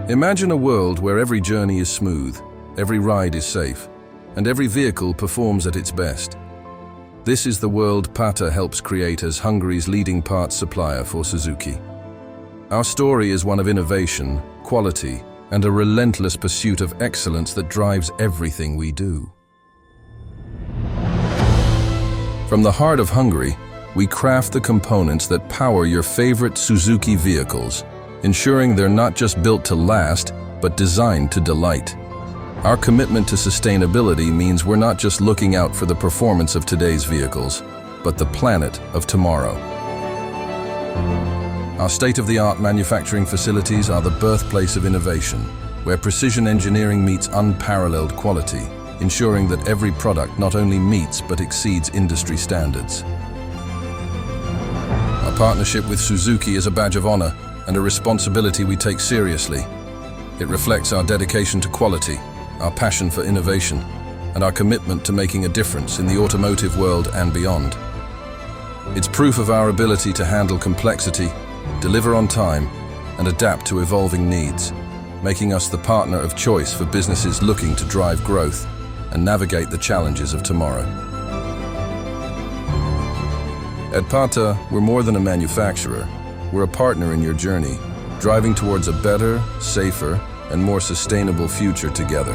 Imagine a world where every journey is smooth, every ride is safe, and every vehicle performs at its best. This is the world Pata helps create as Hungary's leading parts supplier for Suzuki. Our story is one of innovation, quality, and a relentless pursuit of excellence that drives everything we do. From the heart of Hungary, we craft the components that power your favorite Suzuki vehicles, ensuring they're not just built to last, but designed to delight. Our commitment to sustainability means we're not just looking out for the performance of today's vehicles, but the planet of tomorrow. Our state-of-the-art manufacturing facilities are the birthplace of innovation, where precision engineering meets unparalleled quality, ensuring that every product not only meets but exceeds industry standards. Our partnership with Suzuki is a badge of honor and a responsibility we take seriously. It reflects our dedication to quality, our passion for innovation, and our commitment to making a difference in the automotive world and beyond. It's proof of our ability to handle complexity, deliver on time, and adapt to evolving needs, making us the partner of choice for businesses looking to drive growth and navigate the challenges of tomorrow. At Pata, we're more than a manufacturer. We're a partner in your journey, driving towards a better, safer, and more sustainable future together.